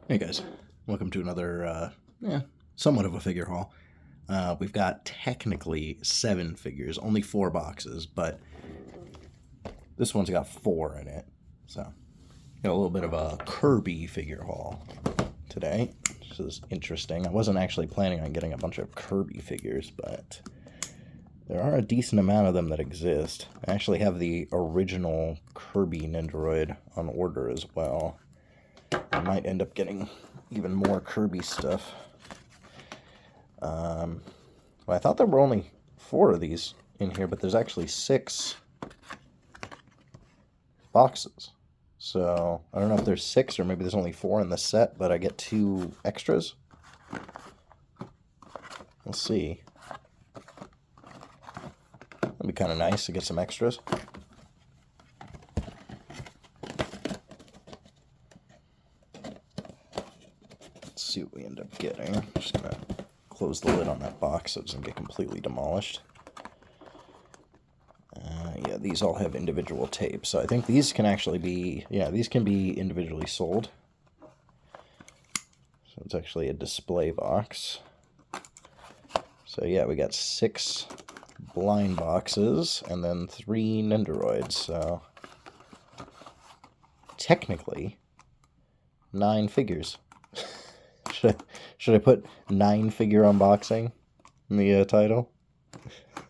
Hey guys, welcome to another, somewhat of a figure haul. We've got technically 7 figures, only 4 boxes, but this one's got 4 in it. So, got a little bit of a Kirby figure haul today, which is interesting. I wasn't actually planning on getting a bunch of Kirby figures, but there are a decent amount of them that exist. I actually have the original Kirby Nendoroid on order as well. I might end up getting even more Kirby stuff. Well, I thought there were only 4 of these in here, but there's actually 6 boxes. So, I don't know if there's 6 or maybe there's only 4 in the set, but I get 2 extras. We'll see. That'd be kind of nice to get some extras. Let's see what we end up getting. I'm just going to close the lid on that box so it doesn't get completely demolished. Yeah, these all have individual tapes, so I think these can actually be, these can be individually sold. So it's actually a display box. So yeah, we got 6 blind boxes and then 3 Nendoroids, so technically 9 figures. Should I put 9 figure unboxing in the title?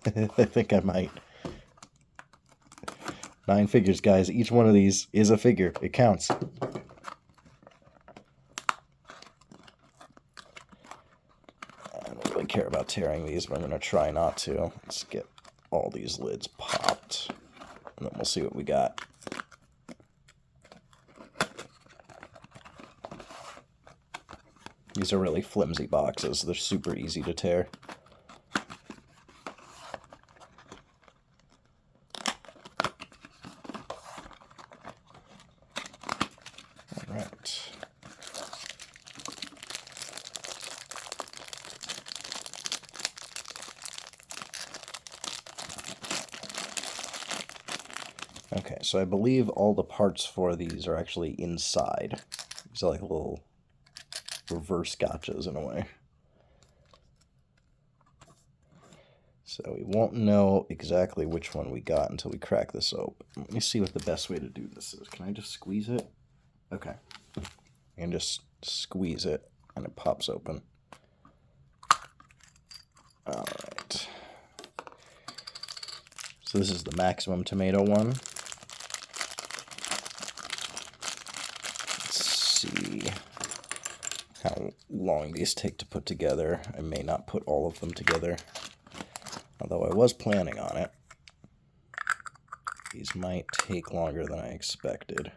I think I might. 9 figures, guys. Each one of these is a figure. It counts. I don't really care about tearing these, but I'm going to try not to. Let's get all these lids popped, and then we'll see what we got. These are really flimsy boxes. They're super easy to tear. All right. Okay, so I believe all the parts for these are actually inside. These are like little reverse gotchas in a way. So we won't know exactly which one we got until we crack this open. Let me see what the best way to do this is. Can I just squeeze it? Okay. I can just squeeze it and it pops open. Alright. So this is the Maximum Tomato one. Let's see how long these take to put together. I may not put all of them together, although I was planning on it. These might take longer than I expected.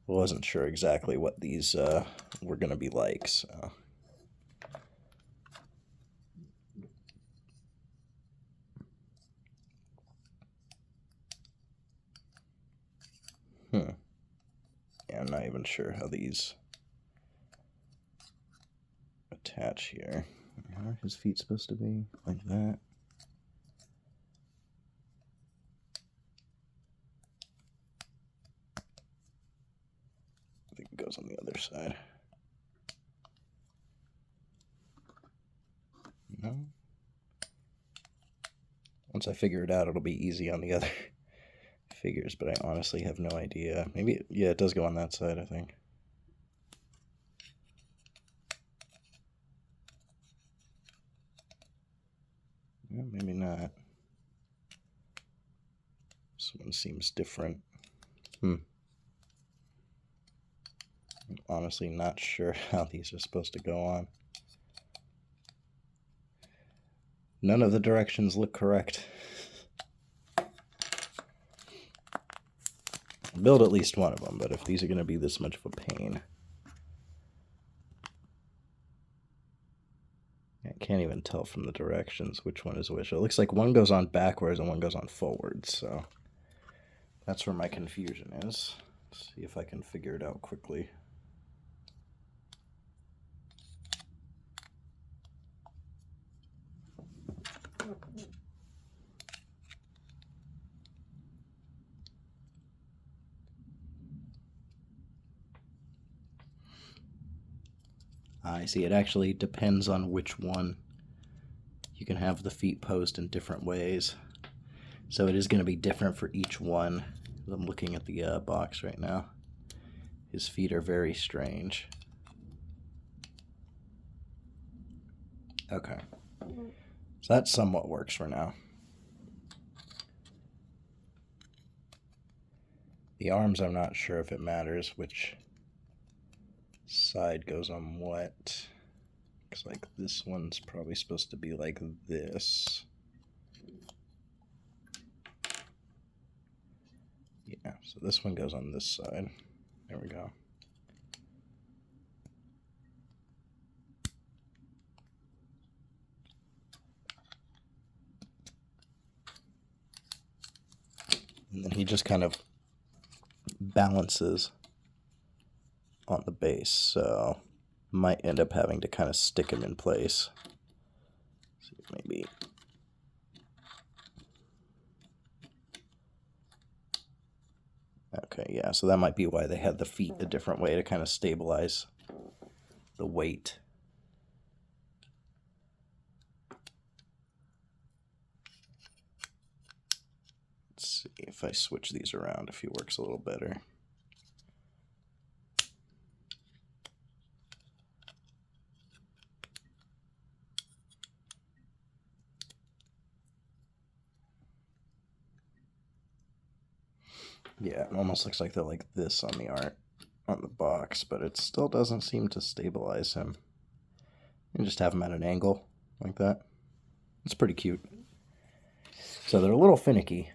I wasn't sure exactly what these were going to be like, so... Yeah, I'm not even sure how these attach here. How are his feet supposed to be? Like that? I think it goes on the other side. No? Once I figure it out, it'll be easy on the other figures, but I honestly have no idea. Maybe, yeah, it does go on that side, I think. Yeah, maybe not. This one seems different. I'm honestly not sure how these are supposed to go on. None of the directions look correct. Build at least one of them, but if these are going to be this much of a pain... I can't even tell from the directions which one is which. It looks like one goes on backwards and one goes on forwards, so that's where my confusion is. Let's see if I can figure it out quickly. I see. It actually depends on which one. You can have the feet posed in different ways. So it is going to be different for each one. I'm looking at the box right now. His feet are very strange. Okay. So that somewhat works for now. The arms, I'm not sure if it matters which side goes on what. Looks like this one's probably supposed to be like this. Yeah, so this one goes on this side. There we go. And then he just kind of balances on the base, so might end up having to kind of stick him in place. See, maybe. Okay, yeah, so that might be why they had the feet a different way to kind of stabilize the weight. Let's see if I switch these around, if he works a little better. Yeah, it almost looks like they're like this on the art, on the box, but it still doesn't seem to stabilize him. You can just have him at an angle like that. It's pretty cute. So they're a little finicky,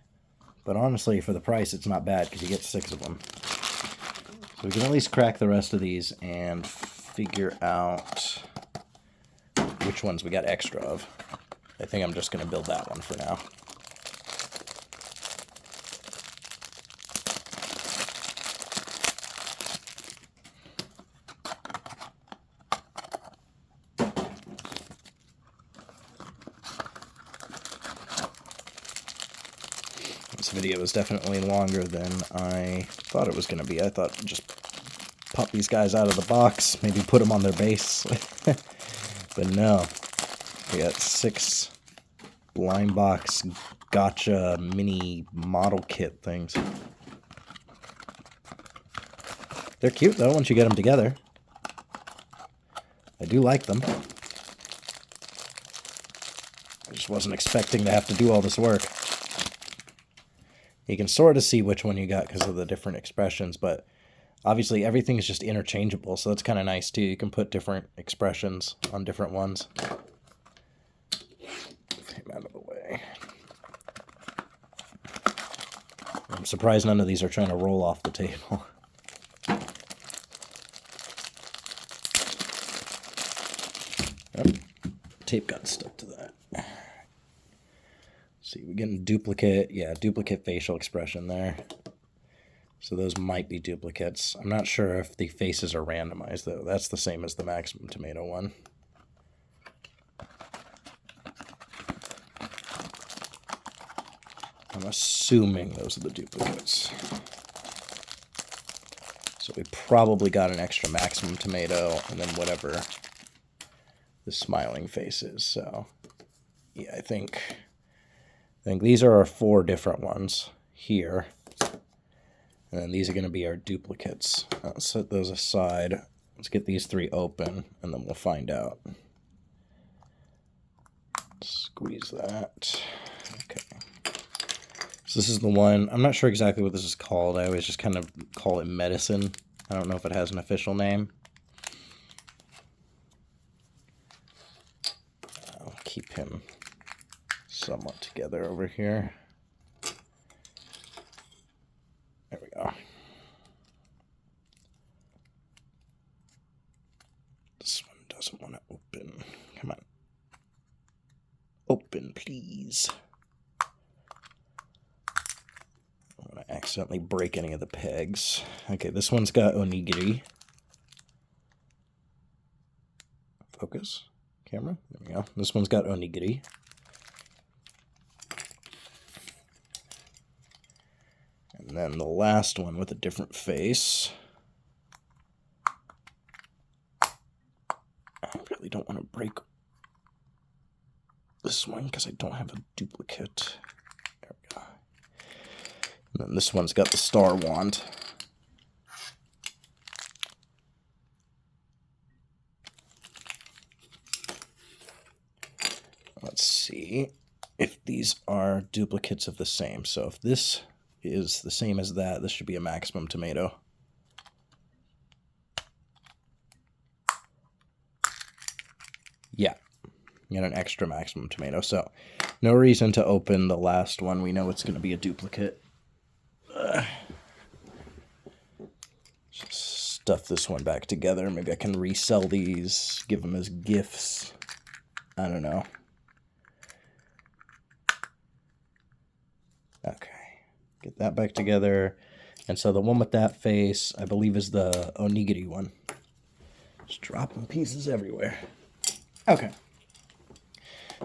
but honestly, for the price, it's not bad because you get 6 of them. So we can at least crack the rest of these and figure out which ones we got extra of. I think I'm just going to build that one for now. This video is definitely longer than I thought it was going to be. I thought just pop these guys out of the box, maybe put them on their base. But no, we got 6 blind box gotcha mini model kit things. They're cute though once you get them together. I do like them. I just wasn't expecting to have to do all this work. You can sort of see which one you got because of the different expressions, but obviously everything is just interchangeable, so that's kind of nice too. You can put different expressions on different ones. Move him out of the way. I'm surprised none of these are trying to roll off the table. Oh, tape got stuck to that. See, we're getting duplicate, yeah, duplicate facial expression there. So those might be duplicates. I'm not sure if the faces are randomized, though. That's the same as the Maximum Tomato one. I'm assuming those are the duplicates. So we probably got an extra Maximum Tomato and then whatever the smiling face is. So, yeah, I think these are our 4 different ones here. And then these are going to be our duplicates. I'll set those aside. Let's get these 3 open, and then we'll find out. Squeeze that. Okay. So this is the one. I'm not sure exactly what this is called. I always just kind of call it medicine. I don't know if it has an official name. I'll keep him somewhat together over here. There we go. This one doesn't want to open. Come on. Open, please. I don't want to accidentally break any of the pegs. Okay, this one's got onigiri. Focus. Camera. There we go. This one's got onigiri. And then the last one with a different face. I really don't want to break this one because I don't have a duplicate. There we go. And then this one's got the star wand. Let's see if these are duplicates of the same. So if this is the same as that, this should be a maximum tomato. Yeah, you got an extra maximum tomato. So no reason to open the last one. We know it's going to be a duplicate. Just stuff this one back together. Maybe I can resell these, give them as gifts. I don't know. Okay, get that back together. And so the one with that face, I believe, is the onigiri one. Just dropping pieces everywhere. Okay.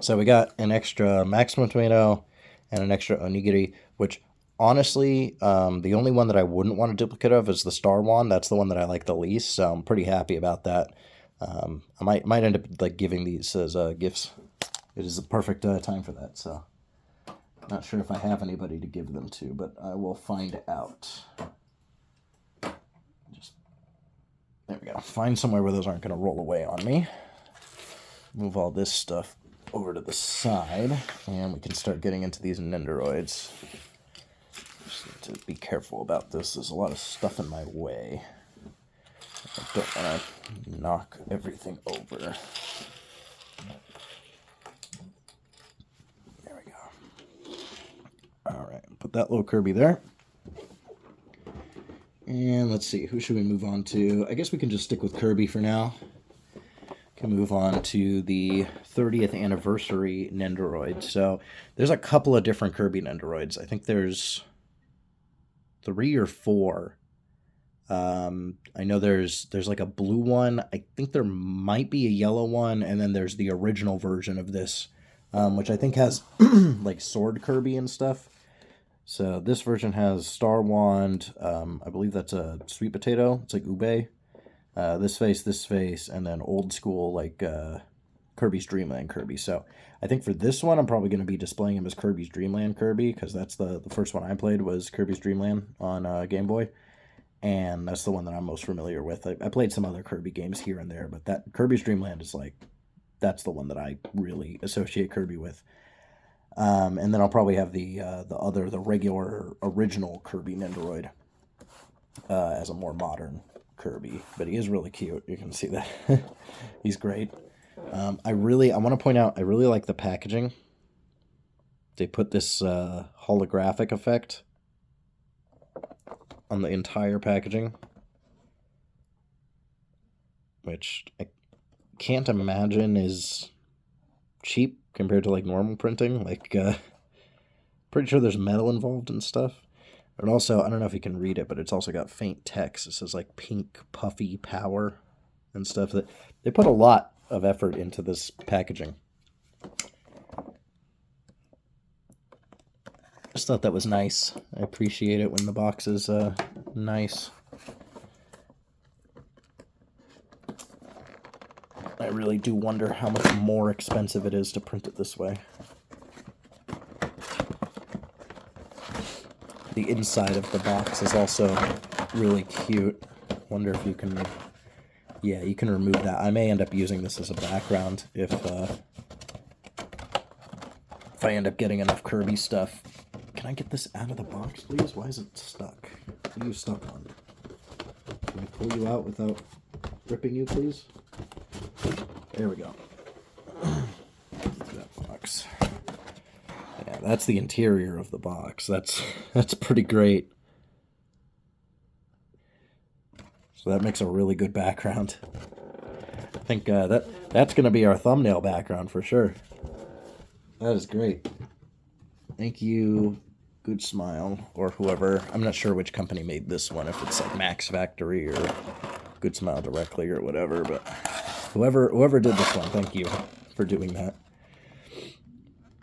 So we got an extra maximum tomato and an extra onigiri, which honestly, the only one that I wouldn't want a duplicate of is the star wand. That's the one that I like the least, so I'm pretty happy about that. I might end up like giving these as gifts. It is the perfect time for that, so not sure if I have anybody to give them to, but I will find out. There we go. Find somewhere where those aren't going to roll away on me. Move all this stuff over to the side, and we can start getting into these Nendoroids. Just need to be careful about this. There's a lot of stuff in my way. I don't want to knock everything over. There we go. All right, put that little Kirby there. And let's see, who should we move on to? I guess we can just stick with Kirby for now. Can move on to the 30th anniversary Nendoroid. So there's a couple of different Kirby Nendoroids. I think there's 3 or 4. I know there's like a blue one. I think there might be a yellow one, and then there's the original version of this, which I think has like sword Kirby and stuff. So this version has Star Wand. I believe that's a sweet potato. It's like ube. This face, and then old school like Kirby's Dream Land Kirby. So I think for this one, I'm probably going to be displaying him as Kirby's Dream Land Kirby, because that's the first one I played was Kirby's Dream Land on Game Boy. And that's the one that I'm most familiar with. I played some other Kirby games here and there, but that Kirby's Dream Land is like, that's the one that I really associate Kirby with. And then I'll probably have the regular original Kirby Nendoroid as a more modern Kirby, but he is really cute. You can see that. He's great. I want to point out, I really like the packaging. They put this holographic effect on the entire packaging, which I can't imagine is cheap compared to like normal printing. Like, pretty sure there's metal involved and stuff. But also, I don't know if you can read it, but it's also got faint text. It says like pink puffy power and stuff. That they put a lot of effort into this packaging. Just thought that was nice. I appreciate it when the box is nice. I really do wonder how much more expensive it is to print it this way. The inside of the box is also really cute. Wonder if you can... Yeah, you can remove that. I may end up using this as a background if I end up getting enough Kirby stuff. Can I get this out of the box, please? Why is it stuck? What are you stuck on? Can I pull you out without ripping you, please? There we go. That box. Yeah, that's the interior of the box. That's pretty great. So that makes a really good background. I think that's going to be our thumbnail background for sure. That is great. Thank you, Good Smile, or whoever. I'm not sure which company made this one, if it's like Max Factory or Good Smile directly or whatever, but whoever did this one, thank you for doing that.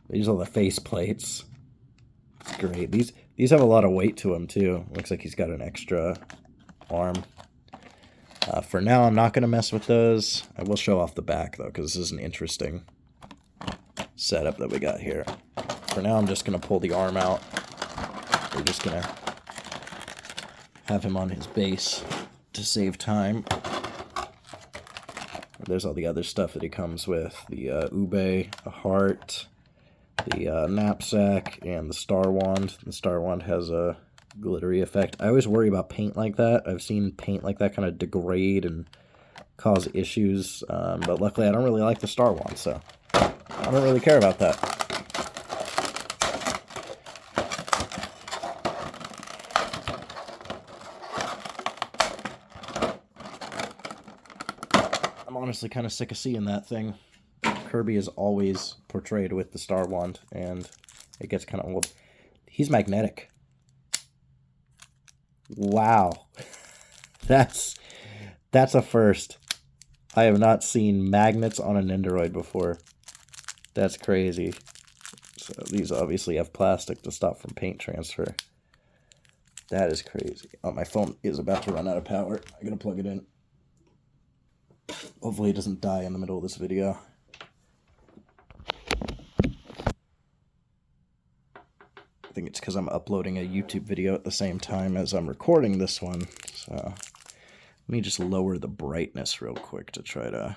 These are the face plates. It's great. These have a lot of weight to them too. Looks like he's got an extra arm. For now, I'm not going to mess with those. I will show off the back, though, because this is an interesting setup that we got here. For now, I'm just going to pull the arm out. We're just going to have him on his base to save time. There's all the other stuff that he comes with. The ube, a heart, the knapsack, and the star wand. The star wand has a glittery effect. I always worry about paint like that. I've seen paint like that kind of degrade and cause issues, but luckily I don't really like the star wand, so I don't really care about that. I'm honestly kind of sick of seeing that thing. Kirby is always portrayed with the star wand, and it gets kind of old. He's magnetic. Wow. That's a first. I have not seen magnets on a Nendoroid before. That's crazy. So these obviously have plastic to stop from paint transfer. That is crazy. Oh, my phone is about to run out of power. I'm going to plug it in. Hopefully it doesn't die in the middle of this video. I think it's because I'm uploading a YouTube video at the same time as I'm recording this one. So let me just lower the brightness real quick to try to...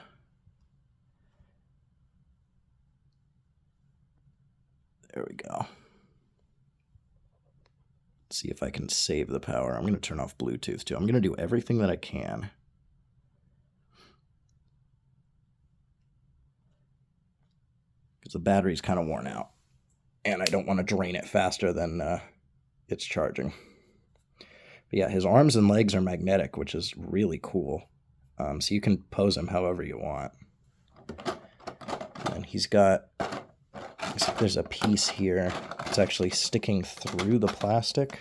There we go. Let's see if I can save the power. I'm going to turn off Bluetooth too. I'm going to do everything that I can. Because the battery's kind of worn out. And I don't want to drain it faster than it's charging. But yeah, his arms and legs are magnetic, which is really cool. So you can pose him however you want. And he's got... There's a piece here. It's actually sticking through the plastic.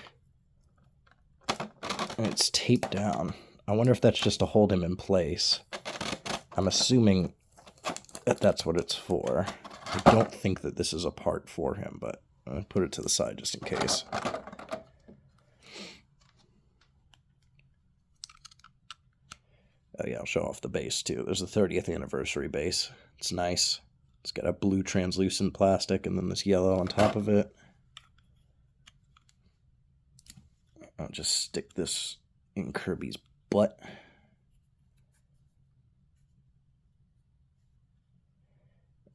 And it's taped down. I wonder if that's just to hold him in place. I'm assuming that that's what it's for. I don't think that this is a part for him, but I'll put it to the side just in case. Oh yeah, I'll show off the base too. There's a 30th anniversary base. It's nice. It's got a blue translucent plastic and then this yellow on top of it. I'll just stick this in Kirby's butt.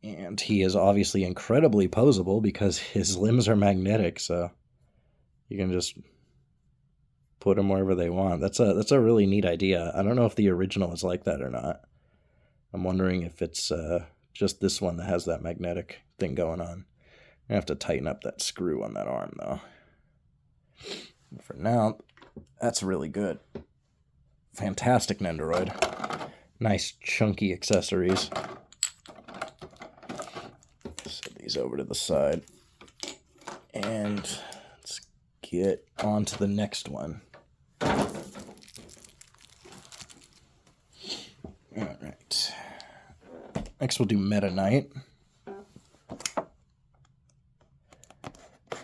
And he is obviously incredibly poseable because his limbs are magnetic, so you can just put him wherever they want. That's a really neat idea. I don't know if the original is like that or not. I'm wondering if it's just this one that has that magnetic thing going on. I have to tighten up that screw on that arm, though. For now, that's really good. Fantastic Nendoroid. Nice chunky accessories. Set these over to the side. And let's get on to the next one. Alright. Next we'll do Meta Knight.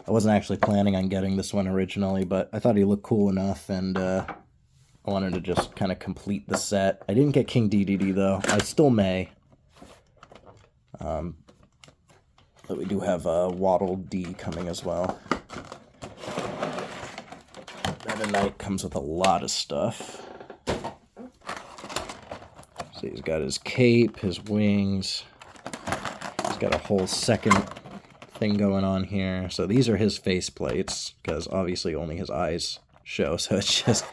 I wasn't actually planning on getting this one originally, but I thought he looked cool enough, and I wanted to just kind of complete the set. I didn't get King DDD, though. I still may. But we do have Waddle D coming as well. Meta Knight comes with a lot of stuff. So he's got his cape, his wings. He's got a whole second thing going on here. So these are his face plates, because obviously only his eyes show. So it's just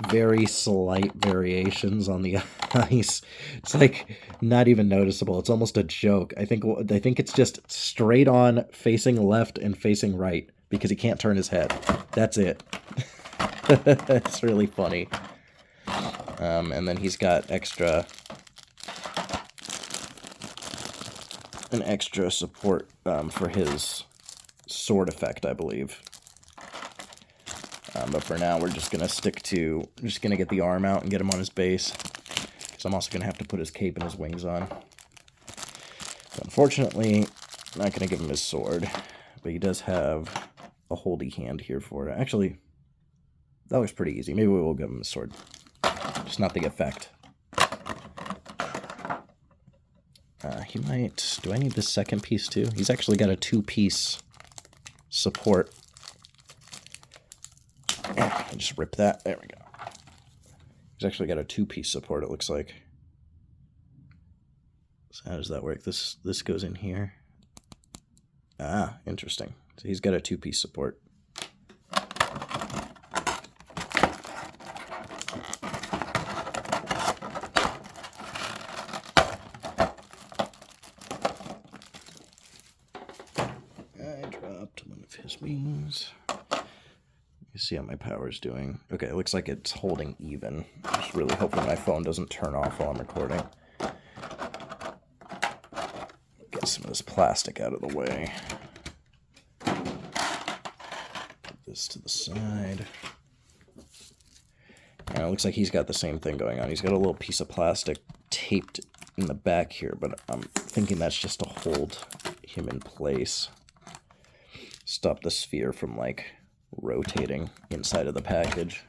very slight variations on the eyes. It's like not even noticeable. It's almost a joke. I think it's just straight on facing left and facing right because he can't turn his head. That's it. It's really funny. And then he's got an extra support for his sword effect, I believe. But for now, we're just going to get the arm out and get him on his base. Because I'm also going to have to put his cape and his wings on. So unfortunately, I'm not going to give him his sword. But he does have a holdy hand here for it. Actually, that was pretty easy. Maybe we will give him his sword. just not the effect. He might... Do I need the second piece too? He's actually got a 2-piece support. I just rip that. There we go. He's actually got a 2-piece support, it looks like. So how does that work? This goes in here. Ah, interesting. So he's got a 2-piece support. One of his wings. You see how my power's doing. Okay, it looks like it's holding even. I'm just really hoping my phone doesn't turn off while I'm recording. Get some of this plastic out of the way. Put this to the side. And it looks like he's got the same thing going on. He's got a little piece of plastic taped in the back here, but I'm thinking that's just to hold him in place. Stop the sphere from, like, rotating inside of the package.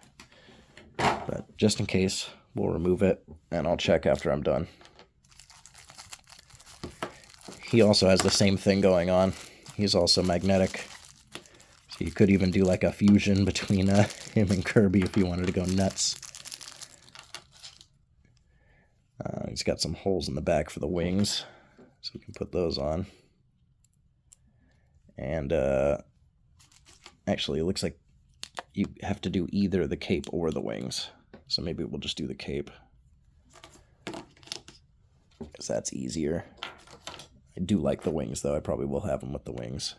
But just in case, we'll remove it, and I'll check after I'm done. He also has the same thing going on. He's also magnetic. So you could even do, like, a fusion between him and Kirby if you wanted to go nuts. He's got some holes in the back for the wings, so we can put those on. And actually, it looks like you have to do either the cape or the wings. So maybe we'll just do the cape, because that's easier. I do like the wings, though. I probably will have him with the wings.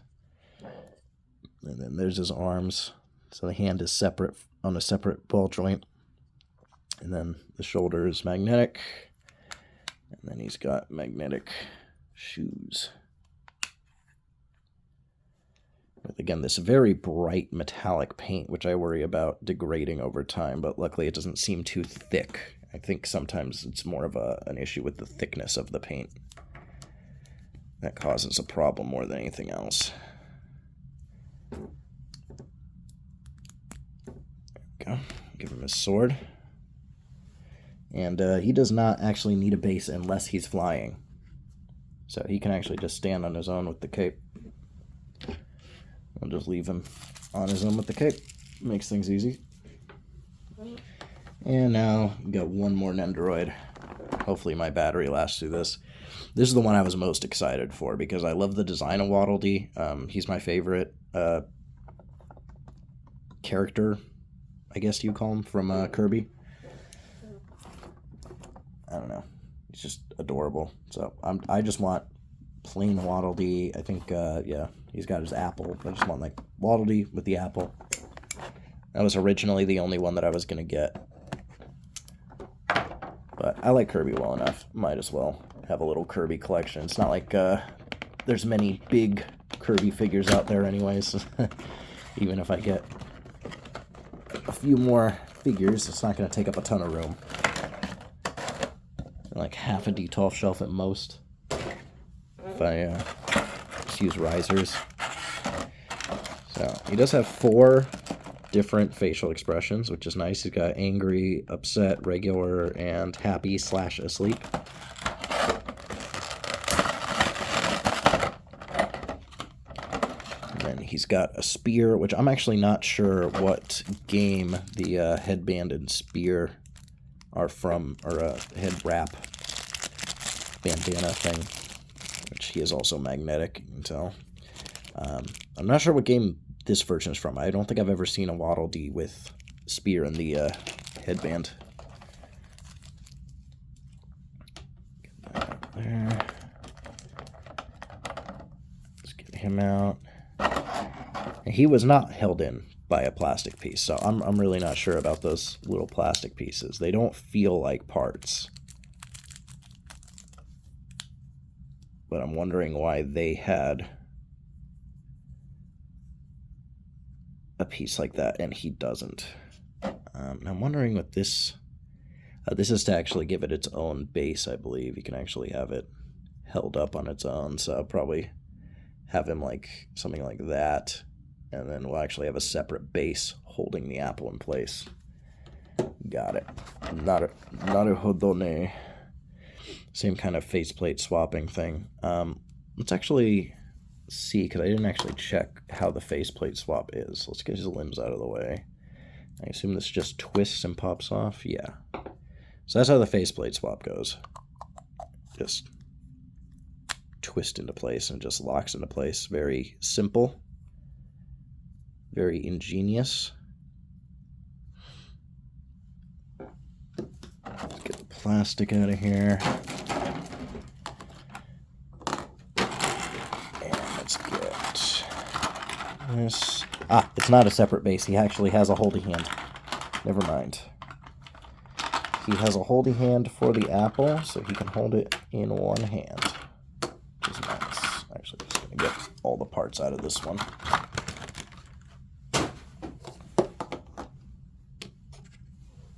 And then there's his arms. So the hand is separate on a separate ball joint. And then the shoulder is magnetic. And then he's got magnetic shoes. With, again, this very bright metallic paint, which I worry about degrading over time, but luckily it doesn't seem too thick. I think sometimes it's more of an issue with the thickness of the paint. That causes a problem more than anything else. There we go. Give him his sword. And he does not actually need a base unless he's flying. So he can actually just stand on his own with the cape. I'll just leave him on his own with the cape. Makes things easy. And now we got one more Nendoroid. Hopefully my battery lasts through this. This is the one I was most excited for because I love the design of Waddle Dee. He's my favorite character, I guess you call him, from Kirby. I don't know. He's just adorable. So I just want plain Waddle Dee. I think, yeah, he's got his apple. I just want, like, Waddle Dee with the apple. That was originally the only one that I was going to get. But I like Kirby well enough. Might as well have a little Kirby collection. It's not like there's many big Kirby figures out there anyways. Even if I get a few more figures, it's not going to take up a ton of room. Like half a D12 shelf at most. If I just use risers. So he does have 4 different facial expressions, which is nice. He's got angry, upset, regular, and happy/asleep. And then he's got a spear, which I'm actually not sure what game the headband and spear are from, or a head wrap bandana thing, which he is also magnetic, you can tell. I'm not sure what game this version is from. I don't think I've ever seen a Waddle Dee with spear and the headband. Get that out there. Let's get him out. And he was not held in by a plastic piece, so I'm really not sure about those little plastic pieces. They don't feel like parts. But I'm wondering why they had a piece like that and he doesn't. I'm wondering what this is to actually give it its own base, I believe. You can actually have it held up on its own, so I'll probably have him like something like that, and then we'll actually have a separate base holding the apple in place. Got it. Naruhodone. Same kind of faceplate swapping thing. Let's actually see, because I didn't actually check how the faceplate swap is. Let's get his limbs out of the way. I assume this just twists and pops off. Yeah. So that's how the faceplate swap goes. Just twist into place and just locks into place. Very simple. Very ingenious. Let's get the plastic out of here. And let's get this. Ah, it's not a separate base. He actually has a holdy hand. Never mind. He has a holdy hand for the apple, so he can hold it in one hand. Which is nice. Actually, I'm just going to get all the parts out of this one.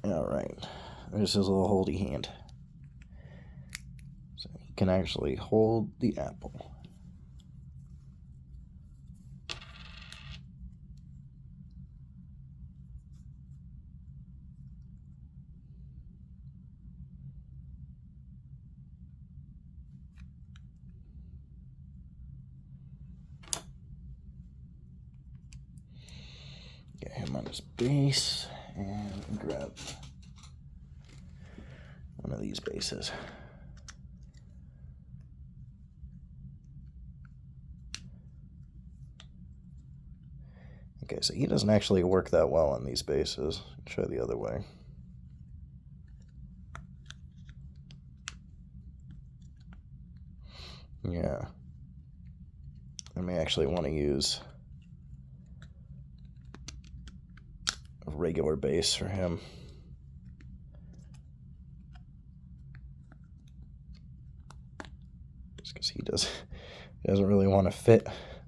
Alright. There's his little holdy hand. So he can actually hold the apple. Get him on his base and grab one of these bases. Okay, so he doesn't actually work that well on these bases. Try the other way. Yeah. I may actually want to use a regular base for him. Just because he doesn't really want to fit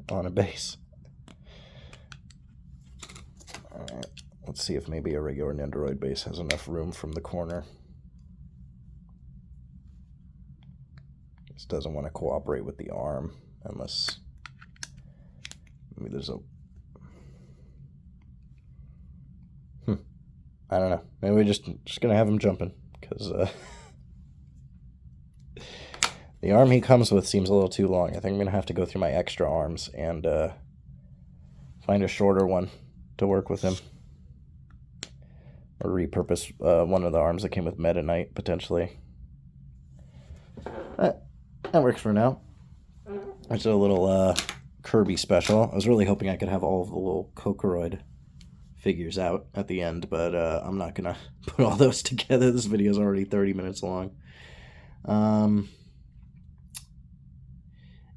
on a base. Alright, let's see if maybe a regular Nendoroid base has enough room from the corner. Just doesn't want to cooperate with the arm unless maybe there's a... I don't know. Maybe we're just gonna have him jumping, because the arm he comes with seems a little too long. I think I'm gonna have to go through my extra arms and find a shorter one to work with him, or repurpose one of the arms that came with Meta Knight potentially. But that works for now. I did a little Kirby special. I was really hoping I could have all of the little Kokoroid figures out at the end, but I'm not gonna put all those together. This video is already 30 minutes long.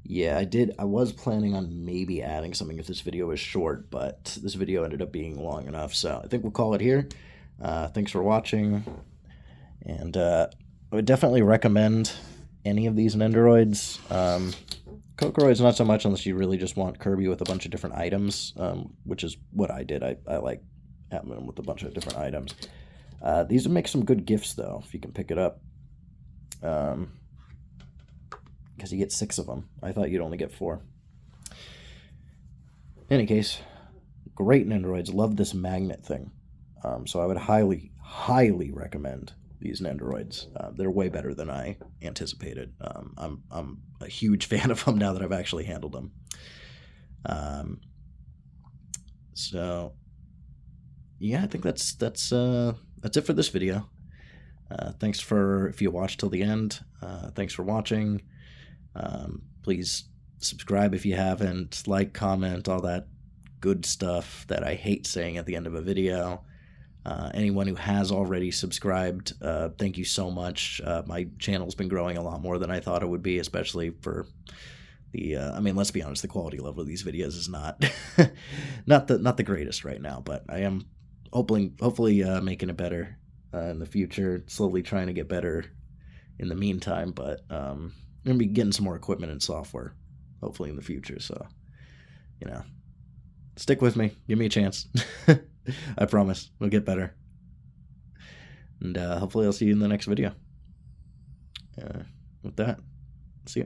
Yeah, I was planning on maybe adding something if this video was short, but this video ended up being long enough, so I think we'll call it here. Thanks for watching, and I would definitely recommend any of these Nendoroids. Kokoroids not so much unless you really just want Kirby with a bunch of different items, which is what I did. I like having them with a bunch of different items. These would make some good gifts, though, if you can pick it up. Because you get 6 of them. I thought you'd only get 4. In any case, great Nendoroids. Love this magnet thing. So I would highly, highly recommend these Nendoroids. They're way better than I anticipated. I'm a huge fan of them now that I've actually handled them. So yeah, I think that's it for this video. Thanks if you watched till the end. Thanks for watching. Please subscribe if you haven't. Like, comment, all that good stuff that I hate saying at the end of a video. Anyone who has already subscribed, thank you so much. My channel's been growing a lot more than I thought it would be, especially for the, I mean, let's be honest, the quality level of these videos is not not the greatest right now, but I am hopefully making it better in the future, slowly trying to get better in the meantime, but I'm going to be getting some more equipment and software, hopefully in the future, so, you know, stick with me, give me a chance. I promise, we'll get better. And hopefully I'll see you in the next video. With that, see ya.